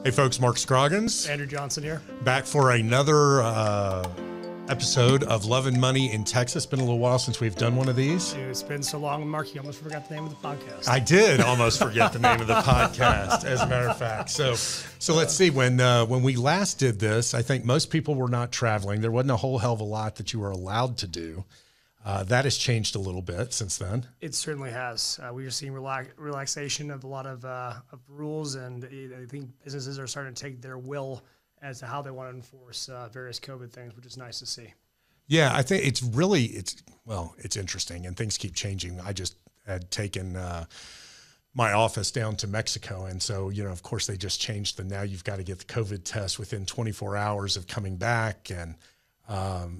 Hey folks, Mark Scroggins. Andrew Johnson here. Back for another episode of Love and Money in Texas. Been a little while since we've done one of these. Dude, it's been so long, Mark, you almost forgot the name of the podcast. I did almost forget the name of the podcast, as a matter of fact. So let's see. When we last did this, I think most people were not traveling. There wasn't a whole hell of a lot that you were allowed to do. That has changed a little bit since then. It certainly has. We are seeing relaxation of a lot of rules, and I think businesses are starting to take their will as to how they want to enforce various COVID things, which is nice to see. Yeah, I think it's interesting, and things keep changing. I just had taken my office down to Mexico, and so, of course, they just changed now you've got to get the COVID test within 24 hours of coming back, and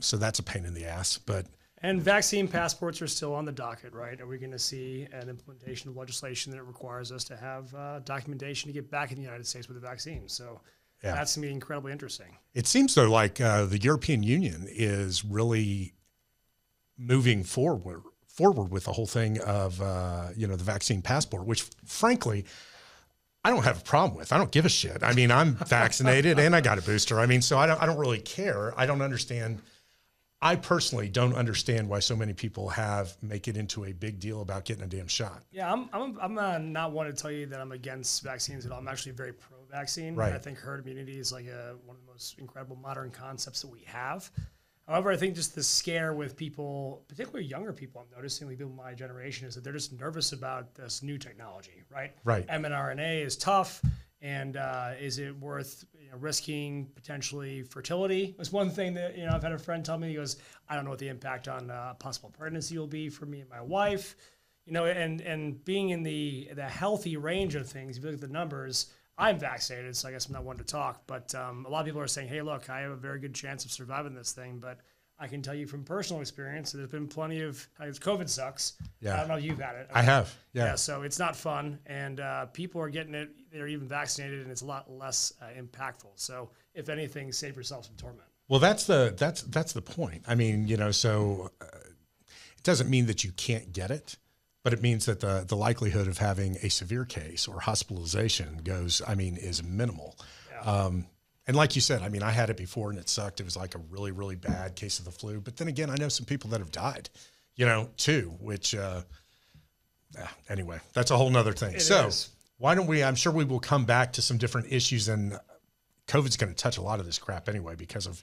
so that's a pain in the ass, but. And vaccine passports are still on the docket, right? Are we going to see an implementation of legislation that requires us to have documentation to get back in the United States with the vaccine? So that's going to be incredibly interesting. It seems, though, like the European Union is really moving forward with the whole thing of, the vaccine passport, which, frankly, I don't have a problem with. I don't give a shit. I mean, I'm vaccinated and I got a booster. I mean, so I don't really care. I don't understand. I personally don't understand why so many people make it into a big deal about getting a damn shot. Yeah, I'm not one to tell you that I'm against vaccines at all. I'm actually very pro-vaccine. Right. I think herd immunity is like one of the most incredible modern concepts that we have. However, I think just the scare with people, particularly younger people, I'm noticing, like people my generation, is that they're just nervous about this new technology, right? Right. mRNA is tough, and is it worth risking potentially fertility? It was one thing that, I've had a friend tell me. He goes, I don't know what the impact on possible pregnancy will be for me and my wife. And being in the healthy range of things, if you look at the numbers, I'm vaccinated, so I guess I'm not one to talk. But a lot of people are saying, hey, look, I have a very good chance of surviving this thing. But I can tell you from personal experience, there's been plenty of COVID sucks. Yeah. I don't know if you've had it. I have. Yeah. So it's not fun, and people are getting it. They're even vaccinated, and it's a lot less impactful. So if anything, save yourself some torment. Well, that's the point. I mean, so it doesn't mean that you can't get it, but it means that the likelihood of having a severe case or hospitalization is minimal. Yeah. And like you said, I had it before and it sucked. It was like a really, really bad case of the flu. But then again, I know some people that have died, too, which, anyway, that's a whole nother thing. Why don't I'm sure we will come back to some different issues, and COVID's going to touch a lot of this crap anyway, because of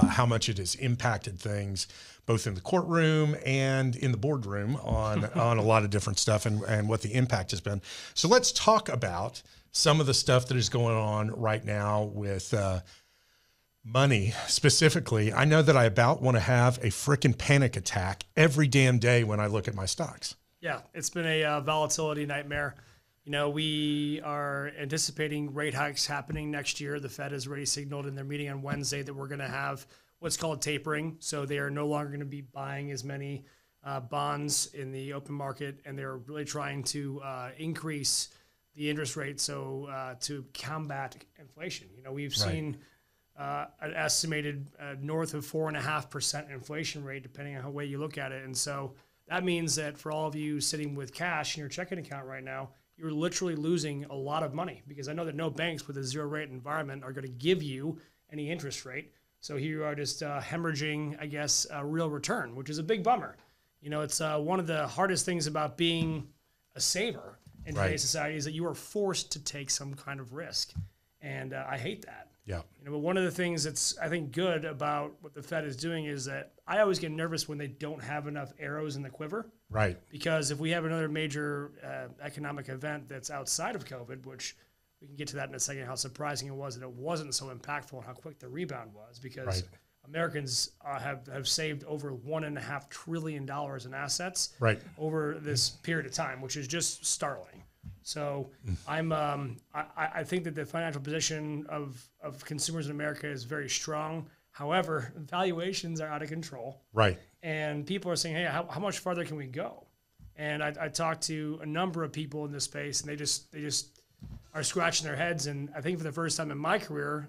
how much it has impacted things, both in the courtroom and in the boardroom on a lot of different stuff and what the impact has been. So let's talk about some of the stuff that is going on right now with money specifically. I know that I about want to have a frickin' panic attack every damn day when I look at my stocks. Yeah, it's been a volatility nightmare. We are anticipating rate hikes happening next year. The Fed has already signaled in their meeting on Wednesday that we're going to have what's called tapering. So they are no longer going to be buying as many bonds in the open market, and they're really trying to increase the interest rate to combat inflation. We've seen an estimated north of 4.5% inflation rate, depending on how way you look at it. And so that means that for all of you sitting with cash in your checking account right now, you're literally losing a lot of money, because I know that no banks with a zero rate environment are going to give you any interest rate. So here you are just hemorrhaging, I guess, a real return, which is a big bummer. It's one of the hardest things about being a saver in today's society is that you are forced to take some kind of risk. And I hate that. Yeah. But one of the things that's, I think, good about what the Fed is doing is that I always get nervous when they don't have enough arrows in the quiver. Right. Because if we have another major economic event that's outside of COVID, which we can get to that in a second, how surprising it was that it wasn't so impactful and how quick the rebound was, because Americans have saved over $1.5 trillion in assets over this period of time, which is just startling. So I think that the financial position of consumers in America is very strong. However, valuations are out of control. Right. And people are saying, hey, how much farther can we go? And I talked to a number of people in this space, and they just are scratching their heads. And I think for the first time in my career,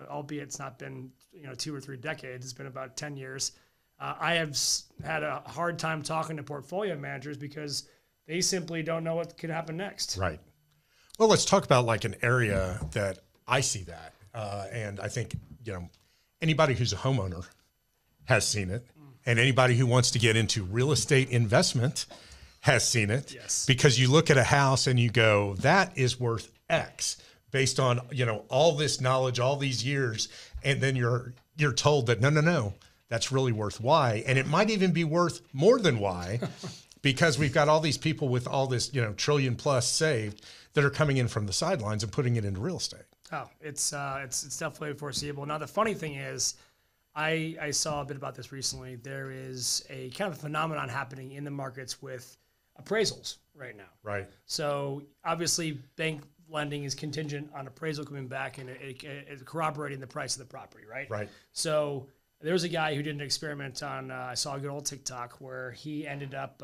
albeit it's not been 2 or 3 decades, it's been about 10 years, I have had a hard time talking to portfolio managers because they simply don't know what could happen next. Right. Well, let's talk about like an area that I see that. And I think, anybody who's a homeowner has seen it. And anybody who wants to get into real estate investment has seen it. Yes. Because you look at a house and you go, that is worth X based on, all this knowledge, all these years. And then you're told that, no, that's really worth Y. And it might even be worth more than Y because we've got all these people with all this, trillion plus saved that are coming in from the sidelines and putting it into real estate. Oh, it's definitely foreseeable. Now, the funny thing is, I saw a bit about this recently. There is a kind of phenomenon happening in the markets with appraisals right now. Right. So obviously bank lending is contingent on appraisal coming back and it corroborating the price of the property, right? Right. So there was a guy who did an experiment on, I saw a good old TikTok where he ended up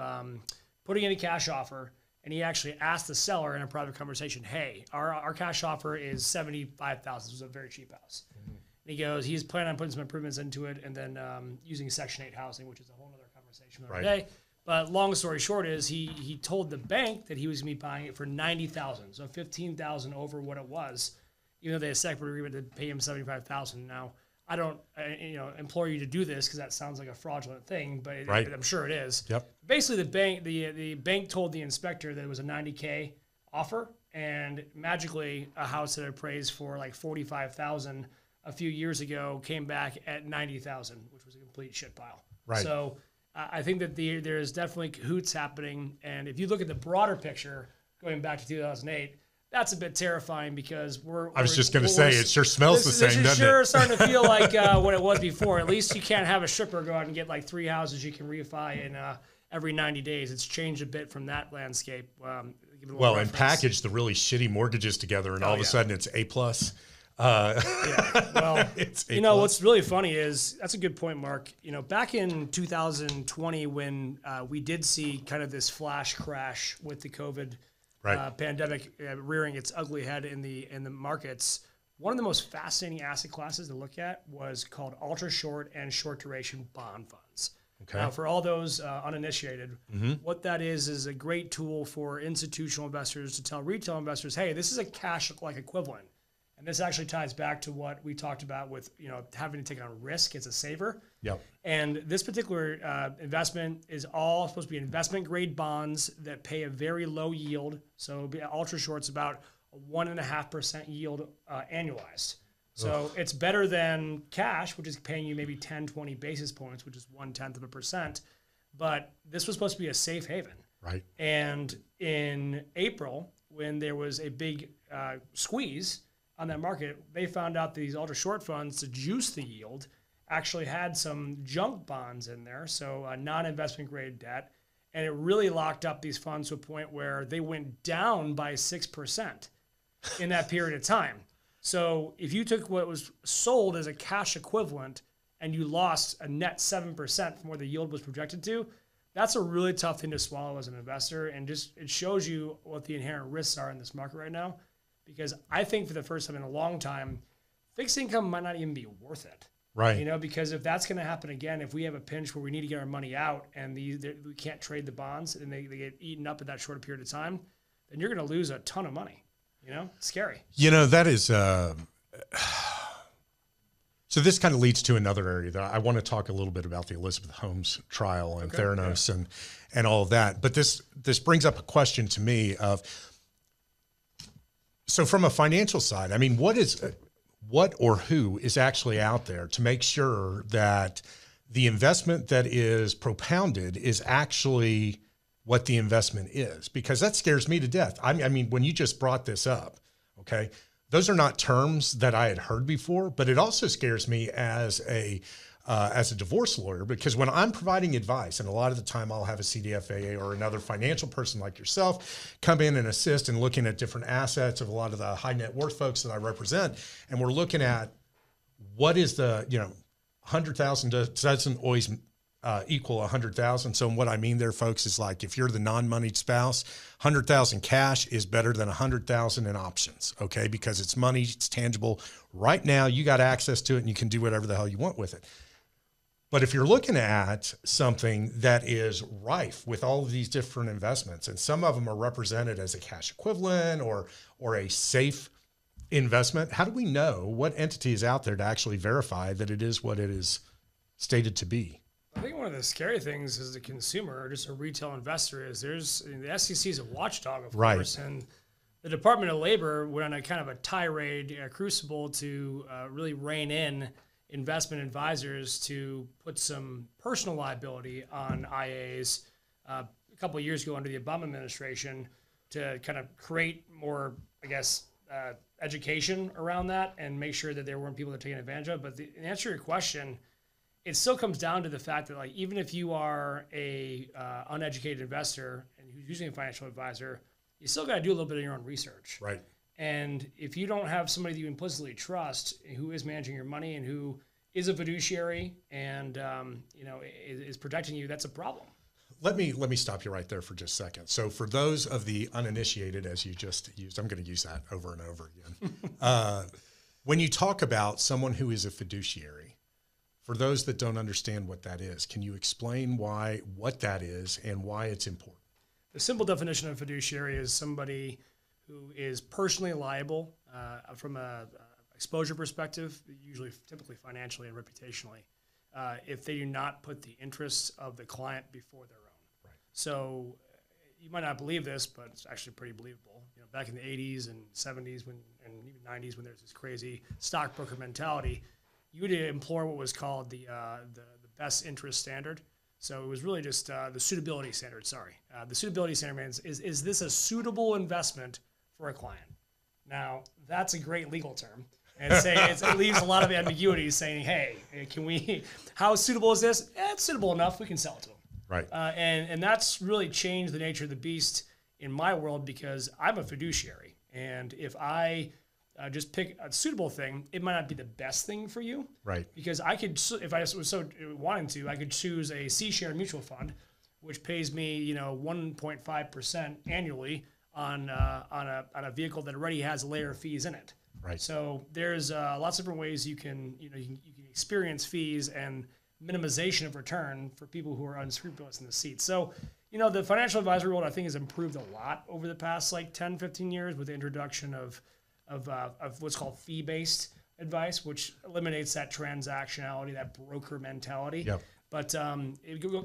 putting in a cash offer, and he actually asked the seller in a private conversation, hey, our cash offer is $75,000. This was a very cheap house. Mm-hmm. And he goes, he's planning on putting some improvements into it and then using Section 8 housing, which is a whole other conversation another day. But long story short is he told the bank that he was going to be buying it for $90,000, so $15,000 over what it was, even though they had a separate agreement to pay him $75,000. Now, I don't implore you to do this because that sounds like a fraudulent thing, but I'm sure it is. Yep. Basically, the bank told the inspector that it was a $90K offer, and magically a house that appraised for like $45,000 a few years ago came back at $90,000, which was a complete shit pile. Right. So I think that there's definitely cahoots happening, and if you look at the broader picture going back to 2008. That's a bit terrifying because I was just going to say, it sure smells the same, doesn't it? This is sure starting to feel like what it was before. At least you can't have a stripper go out and get like 3 houses you can refi in every 90 days. It's changed a bit from that landscape. Well, and package the really shitty mortgages together, and all of a sudden it's A+. Well, it's A+. What's really funny is, that's a good point, Mark. Back in 2020 when we did see kind of this flash crash with the COVID pandemic rearing its ugly head in the markets, one of the most fascinating asset classes to look at was called ultra short and short duration bond funds. Okay. Now, for all those uninitiated, what that is a great tool for institutional investors to tell retail investors, hey, this is a cash-like equivalent. And this actually ties back to what we talked about with having to take on risk as a saver. Yep. And this particular investment is all supposed to be investment grade bonds that pay a very low yield. So ultra short's about a 1.5% yield annualized. So it's better than cash, which is paying you maybe 10, 20 basis points, which is 0.1%. But this was supposed to be a safe haven. Right. And in April, when there was a big squeeze on that market, they found out these ultra short funds, to juice the yield, actually had some junk bonds in there, so non-investment grade debt, and it really locked up these funds to a point where they went down by 6% in that period of time. So if you took what was sold as a cash equivalent and you lost a net 7% from where the yield was projected to, that's a really tough thing to swallow as an investor, and just it shows you what the inherent risks are in this market right now. Because I think for the first time in a long time, fixed income might not even be worth it. Right. Because if that's going to happen again, if we have a pinch where we need to get our money out and we can't trade the bonds and they get eaten up in that short period of time, then you're going to lose a ton of money. It's scary. That is, so this kind of leads to another area that I want to talk a little bit about, the Elizabeth Holmes trial and Theranos and all of that. But this brings up a question to me of, so from a financial side, I mean, what or who is actually out there to make sure that the investment that is propounded is actually what the investment is? Because that scares me to death. I mean, when you just brought this up, okay, those are not terms that I had heard before, but it also scares me as a divorce lawyer, because when I'm providing advice, and a lot of the time I'll have a CDFA or another financial person like yourself come in and assist in looking at different assets of a lot of the high net worth folks that I represent. And we're looking at what is the, 100,000 doesn't always equal 100,000. So what I mean there, folks, is like, if you're the non-moneyed spouse, 100,000 cash is better than 100,000 in options. Okay. Because it's money, it's tangible. Right now you got access to it and you can do whatever the hell you want with it. But if you're looking at something that is rife with all of these different investments, and some of them are represented as a cash equivalent or a safe investment, how do we know what entity is out there to actually verify that it is what it is stated to be? I think one of the scary things as a consumer or just a retail investor is the SEC is a watchdog, of course, and the Department of Labor went on a kind of a tirade, a crucible to really rein in investment advisors to put some personal liability on IAs a couple of years ago under the Obama administration to kind of create more, I guess, education around that and make sure that there weren't people that are taking advantage of. But in answer to your question, it still comes down to the fact that, like, even if you are a uneducated investor and who's using a financial advisor, you still got to do a little bit of your own research. Right. And if you don't have somebody that you implicitly trust who is managing your money and who is a fiduciary and is protecting you, that's a problem. Let me stop you right there for just a second. So for those of the uninitiated, as you just used, I'm going to use that over and over again. When you talk about someone who is a fiduciary, for those that don't understand what that is, can you explain what that is and why it's important? The simple definition of fiduciary is somebody who is personally liable from a exposure perspective, typically financially and reputationally, if they do not put the interests of the client before their own. Right. So you might not believe this, but it's actually pretty believable. Back in the 80s and 70s and even 90s, when there's this crazy stockbroker mentality, you would employ what was called the best interest standard. So it was really just the suitability standard. The suitability standard means is this a suitable investment for a client? Now that's a great legal term, and it leaves a lot of ambiguity, saying, hey, how suitable is this? It's suitable enough. We can sell it to them. Right. And that's really changed the nature of the beast in my world, because I'm a fiduciary, and if I just pick a suitable thing, it might not be the best thing for you. Right. Because I could, if I was so wanting to, I could choose a C-share mutual fund, which pays me, 1.5% annually on a vehicle that already has a layer of fees in it. Right. So there's lots of different ways you can experience fees and minimization of return for people who are unscrupulous in the seat. So, the financial advisory world, I think, has improved a lot over the past 10, 15 years with the introduction of what's called fee-based advice, which eliminates that transactionality, that broker mentality. Yep. But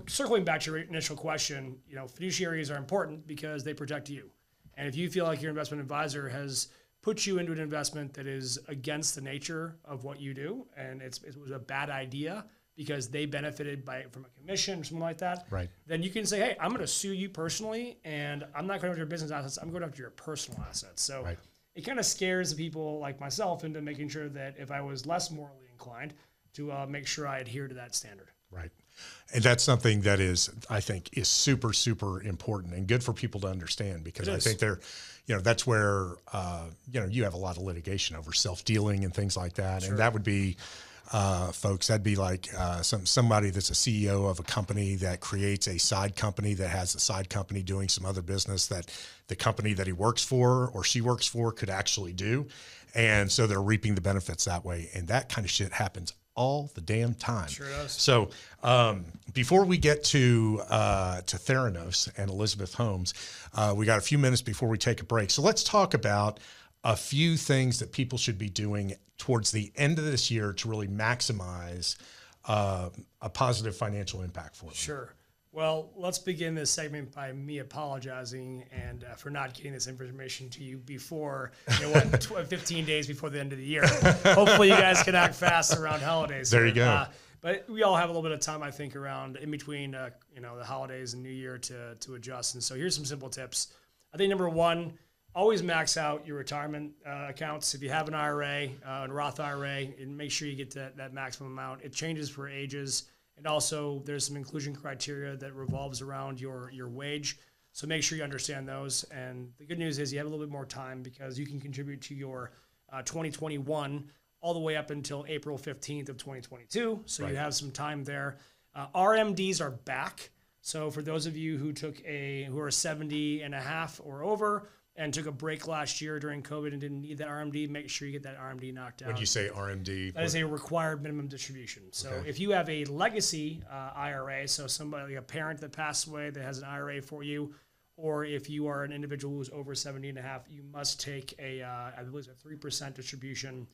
circling back to your initial question, fiduciaries are important because they protect you. And if you feel like your investment advisor has put you into an investment that is against the nature of what you do, and it was a bad idea because they benefited from a commission or something like that, right, then you can say, hey, I'm going to sue you personally, and I'm not going after your business assets. I'm going after your personal assets. So. Right. It kind of scares the people like myself into making sure that if I was less morally inclined, to make sure I adhere to that standard. Right. And that's something that I think is super, super important and good for people to understand, because I think that's where, you have a lot of litigation over self-dealing and things like that. Sure. And that would be, folks, that'd be like somebody that's a CEO of a company that creates a side company that has a side company doing some other business that the company that he works for or she works for could actually do. And so they're reaping the benefits that way. And that kind of shit happens all the damn time. Sure does. So before we get to Theranos and Elizabeth Holmes, we got a few minutes before we take a break. So let's talk about a few things that people should be doing towards the end of this year to really maximize a positive financial impact for them. Sure. Well, let's begin this segment by me apologizing and for not getting this information to you before, 15 days before the end of the year. Hopefully you guys can act fast around holidays. There you go. But we all have a little bit of time, I think, around in between, the holidays and New Year to adjust. And so here's some simple tips. I think number one, always max out your retirement accounts. If you have an IRA, a Roth IRA, and make sure you get that maximum amount. It changes for ages. And also there's some inclusion criteria that revolves around your wage. So make sure you understand those. And the good news is you have a little bit more time because you can contribute to your 2021 all the way up until April 15th of 2022. So right. You have some time there. RMDs are back. So for those of you who are 70 and a half or over, and took a break last year during COVID and didn't need that RMD, make sure you get that RMD knocked out. When you say RMD? That is a required minimum distribution. So if you have a legacy IRA, so somebody, like a parent that passed away that has an IRA for you, or if you are an individual who's over 70 and a half, you must take I believe a 3% distribution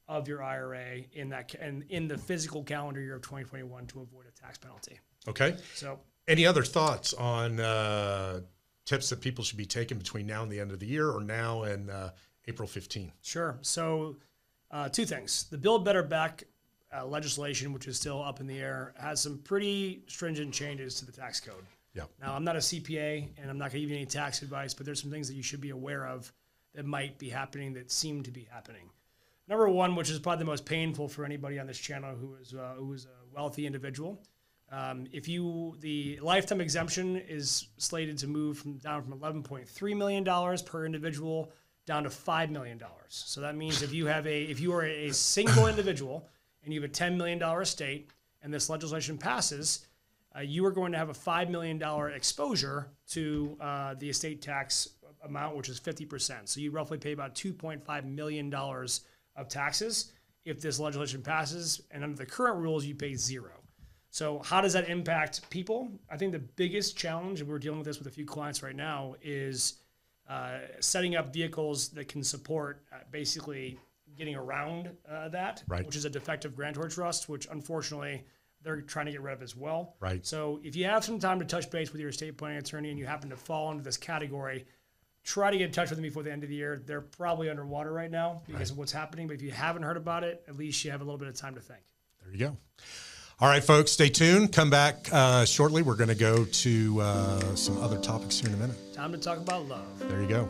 of your IRA in the physical calendar year of 2021 to avoid a tax penalty. Okay. So, any other thoughts on tips that people should be taking between now and the end of the year, or now and April 15? Sure. So, two things. The Build Better Back legislation, which is still up in the air, has some pretty stringent changes to the tax code. Yeah. Now, I'm not a CPA, and I'm not going to give you any tax advice, but there's some things that you should be aware of that might be happening, that seem to be happening. Number one, which is probably the most painful for anybody on this channel who is a wealthy individual. The lifetime exemption is slated to move down from $11.3 million per individual down to $5 million. So that means if you are a single individual and you have a $10 million estate and this legislation passes, you are going to have a $5 million exposure to the estate tax amount, which is 50%. So you roughly pay about $2.5 million of taxes if this legislation passes. And under the current rules, you pay zero. So how does that impact people? I think the biggest challenge, and we're dealing with this with a few clients right now, is setting up vehicles that can support basically getting around that, right, which is a defective grantor trust, which unfortunately they're trying to get rid of as well. Right. So if you have some time to touch base with your estate planning attorney and you happen to fall into this category, try to get in touch with them before the end of the year. They're probably underwater right now because of what's happening. But if you haven't heard about it, at least you have a little bit of time to think. There you go. All right, folks, stay tuned. Come back shortly. We're going to go to some other topics here in a minute. Time to talk about love. There you go.